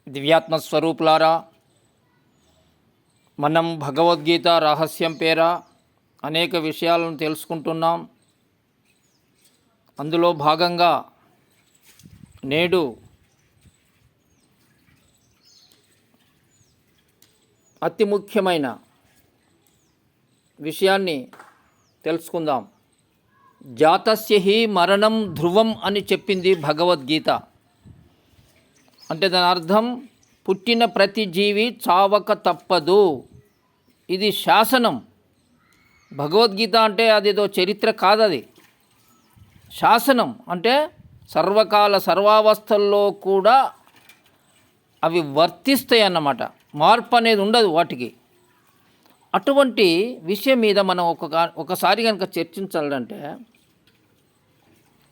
దివ్యాత్మ స్వరూపులారా, మనం భగవద్గీత రహస్యం పేర అనేక విషయాలను తెలుసుకుంటున్నాం. అందులో భాగంగా నేడు అతి ముఖ్యమైన విషయాన్ని తెలుసుకుందాం. జాతస్య హి మరణం ధ్రువం అని చెప్పింది భగవద్గీత. అంటే దాని అర్థం, పుట్టిన ప్రతి జీవి చావక తప్పదు. ఇది శాసనం. భగవద్గీత అంటే అదేదో చరిత్ర కాదు, అది శాసనం. అంటే సర్వకాల సర్వావస్థల్లో కూడా అవి వర్తిస్తాయి అన్నమాట. మార్పు అనేది ఉండదు వాటికి. అటువంటి విషయం మీద మనం ఒకసారి కనుక చర్చించాలంటే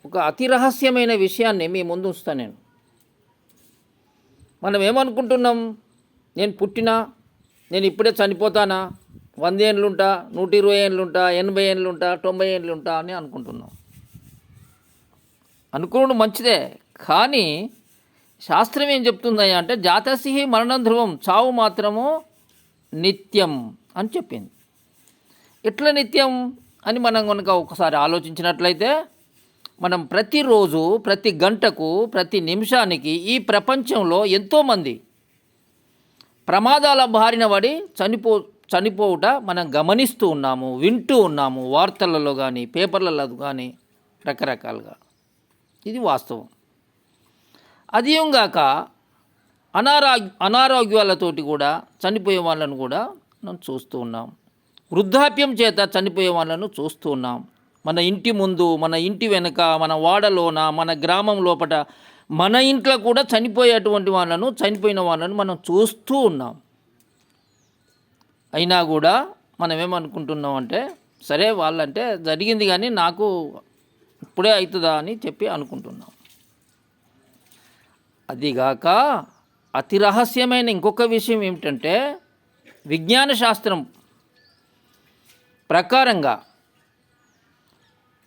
ఒక అతి రహస్యమైన విషయాన్ని మీ ముందు ఉంచుతాను నేను. మనం ఏమనుకుంటున్నాం, నేను పుట్టినా, నేను ఇప్పుడే చనిపోతానా, 100 ఏళ్ళుంటా, 120 ఏళ్ళుంటా, 80 ఏళ్ళుంటా, 90 ఏళ్ళుంటా అని అనుకుంటున్నాం. అనుకోవడం మంచిదే, కానీ శాస్త్రం ఏం చెప్తుందయ్యా అంటే జాతస్య మరణం ధ్రువం, చావు మాత్రము నిత్యం అని చెప్పింది. ఎట్లా నిత్యం అని మనం కనుక ఒకసారి ఆలోచించినట్లయితే, మనం ప్రతిరోజు, ప్రతి గంటకు, ప్రతి నిమిషానికి ఈ ప్రపంచంలో ఎంతోమంది ప్రమాదాల బారిన పడి చనిపోవుట మనం గమనిస్తూ ఉన్నాము, వింటూ ఉన్నాము, వార్తలలో కానీ పేపర్లలో కానీ రకరకాలుగా. ఇది వాస్తవం. అదేంగాక అనారోగ్యాలతోటి కూడా చనిపోయే వాళ్ళను కూడా మనం చూస్తూ ఉన్నాం. వృద్ధాప్యం చేత చనిపోయే వాళ్ళను చూస్తూ ఉన్నాం. మన ఇంటి ముందు, మన ఇంటి వెనుక, మన వాడలోన, మన గ్రామం లోపల, మన ఇంట్లో కూడా చనిపోయిన వాళ్ళను మనం చూస్తూ ఉన్నాం. అయినా కూడా మనం ఏమనుకుంటున్నాం అంటే, సరే వాళ్ళంటే జరిగింది కానీ నాకు ఇప్పుడే అవుతుందా అని చెప్పి అనుకుంటున్నాం. అదిగాక అతి రహస్యమైన ఇంకొక విషయం ఏమిటంటే, విజ్ఞాన శాస్త్రం ప్రకారంగా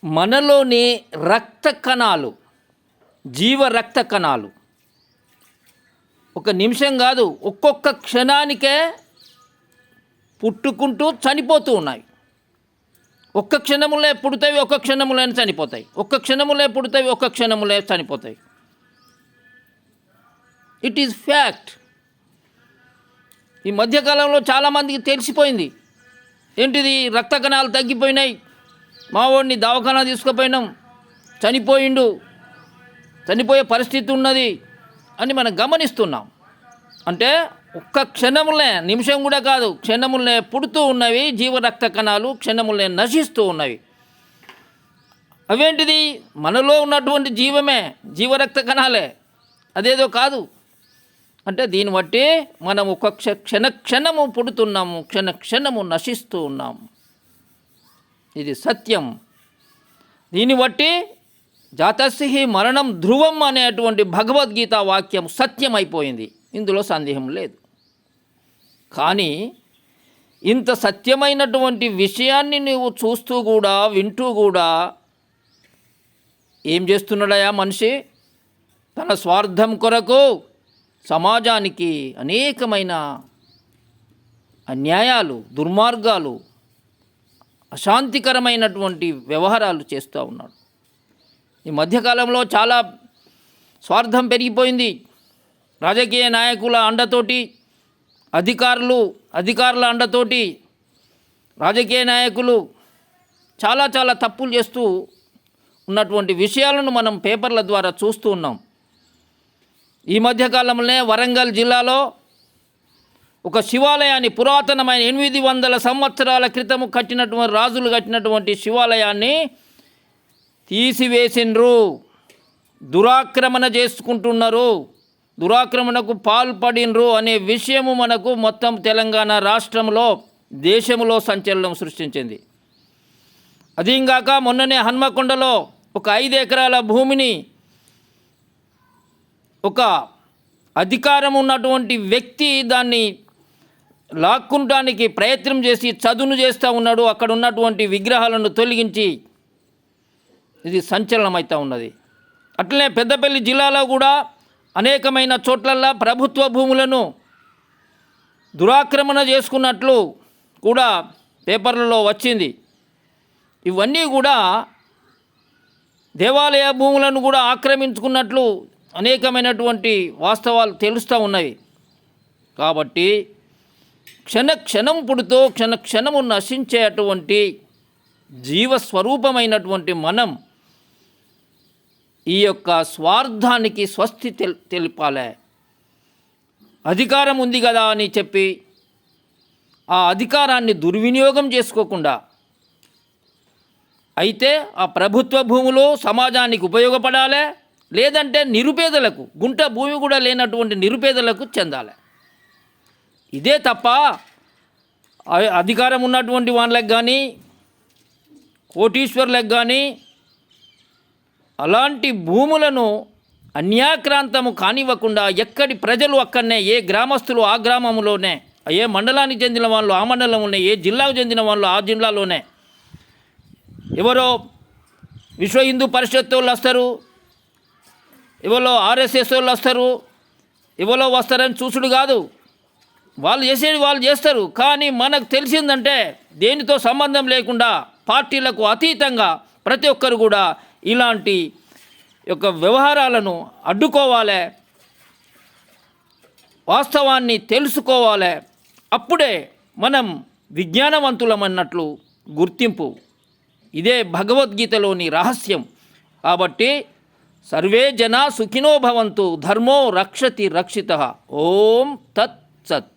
మనలోని రక్త కణాలు, జీవ రక్త కణాలు ఒక నిమిషం కాదు, ఒక్కొక్క క్షణానికే పుట్టుకుంటూ చనిపోతూ ఉన్నాయి. ఒక్క క్షణములే పుడతాయి, ఒక్క క్షణములే చనిపోతాయి. ఒక్క క్షణములే పుడతాయి, ఒక్క క్షణములే చనిపోతాయి. It is fact. ఈ మధ్యకాలంలో చాలామందికి తెలిసిపోయింది. ఏంటిది, రక్త కణాలు తగ్గిపోయినాయి, మావాడిని దవాఖానా తీసుకుపోయినాం, చనిపోయే పరిస్థితి ఉన్నది అని మనం గమనిస్తున్నాం. అంటే ఒక్క క్షణములే, నిమిషం కూడా కాదు, క్షణములే పుడుతూ ఉన్నవి జీవరక్త కణాలు, క్షణములే నశిస్తూ ఉన్నవి. అవేంటిది, మనలో ఉన్నటువంటి జీవమే, జీవరక్త కణాలే, అదేదో కాదు. అంటే దీన్ని బట్టి మనం ఒక క్షణము పుడుతున్నాము, క్షణము నశిస్తూ ఉన్నాము. ఇది సత్యం. దీన్ని బట్టి జాతస్య మరణం ధ్రువం అనేటువంటి భగవద్గీత వాక్యం సత్యం అయిపోయింది, ఇందులో సందేహం లేదు. కానీ ఇంత సత్యమైనటువంటి విషయాన్ని నువ్వు చూస్తూ కూడా, వింటూ కూడా ఏం చేస్తున్నాడయా మనిషి, తన స్వార్థం కొరకు సమాజానికి అనేకమైన అన్యాయాలు, దుర్మార్గాలు, అశాంతికరమైనటువంటి వ్యవహారాలు చేస్తూ ఉన్నాడు. ఈ మధ్యకాలంలో చాలా స్వార్థం పెరిగిపోయింది. రాజకీయ నాయకుల అండతోటి, అధికారుల అండతోటి రాజకీయ నాయకులు చాలా తప్పులు చేస్తూ ఉన్నటువంటి విషయాలను మనం పేపర్ల ద్వారా చూస్తూ ఉన్నాం. ఈ మధ్యకాలంలోనే వరంగల్ జిల్లాలో ఒక శివాలయాన్ని, పురాతనమైన 800 సంవత్సరాల క్రితము రాజులు కట్టినటువంటి శివాలయాన్ని తీసివేసిండ్రు, దురాక్రమణ చేసుకుంటున్నారు, దురాక్రమణకు పాల్పడినరు అనే విషయము మనకు మొత్తం తెలంగాణ రాష్ట్రంలో, దేశంలో సంచలనం సృష్టించింది. అదిగాక మొన్ననే హన్మకొండలో ఒక 5 ఎకరాల భూమిని ఒక అధికారం ఉన్నటువంటి వ్యక్తి దాన్ని లాక్కుంటానికి ప్రయత్నం చేసి చదును చేస్తూ ఉన్నాడు. అక్కడ ఉన్నటువంటి విగ్రహాలను తొలగించి ఇది సంచలనం అవుతూ ఉన్నది. అట్లనే పెద్దపల్లి జిల్లాలో కూడా అనేకమైన చోట్లల్లా ప్రభుత్వ భూములను దురాక్రమణ చేసుకున్నట్లు కూడా పేపర్లలో వచ్చింది. ఇవన్నీ కూడా దేవాలయ భూములను కూడా ఆక్రమించుకున్నట్లు అనేకమైనటువంటి వాస్తవాలు తెలుస్తూ ఉన్నవి. కాబట్టి క్షణక్షణం పుడుతూ క్షణక్షణము నశించేటువంటి జీవస్వరూపమైనటువంటి మనం ఈ యొక్క స్వార్థానికి స్వస్తి తెలిపాలి. అధికారం ఉంది కదా అని చెప్పి ఆ అధికారాన్ని దుర్వినియోగం చేసుకోకుండా, అయితే ఆ ప్రభుత్వ భూములు సమాజానికి ఉపయోగపడాలి, లేదంటే నిరుపేదలకు, గుంట భూమి కూడా లేనటువంటి నిరుపేదలకు చెందాలి. ఇదే తప్ప అధికారం ఉన్నటువంటి వాళ్ళకి కానీ కోటీశ్వర్లకు కానీ అలాంటి భూములను అన్యాక్రాంతము కానివ్వకుండా ఎక్కడి ప్రజలు అక్కడనే, ఏ గ్రామస్తులు ఆ గ్రామంలోనే, ఏ మండలానికి చెందిన వాళ్ళు ఆ మండలంలోనే, ఏ జిల్లాకు చెందిన వాళ్ళు ఆ జిల్లాలోనే, ఎవరో విశ్వ హిందూ పరిషత్ వాళ్ళు వస్తారు, ఎవరో ఆర్ఎస్ఎస్ వాళ్ళు వస్తారు, ఎవరో వస్తారని చూసుడు కాదు. వాళ్ళు చేసేది వాళ్ళు చేస్తారు. కానీ మనకు తెలిసిందంటే దేనితో సంబంధం లేకుండా పార్టీలకు అతీతంగా ప్రతి ఒక్కరు కూడా ఇలాంటి యొక్క వ్యవహారాలను అడ్డుకోవాలి, వాస్తవాన్ని తెలుసుకోవాలి. అప్పుడే మనం విజ్ఞానవంతులమన్నట్లు గుర్తింపు. ఇదే భగవద్గీతలోని రహస్యం. కాబట్టి సర్వే జనా సుఖినో భవంతు, ధర్మో రక్షతి రక్షితః. ఓం తత్ సత్.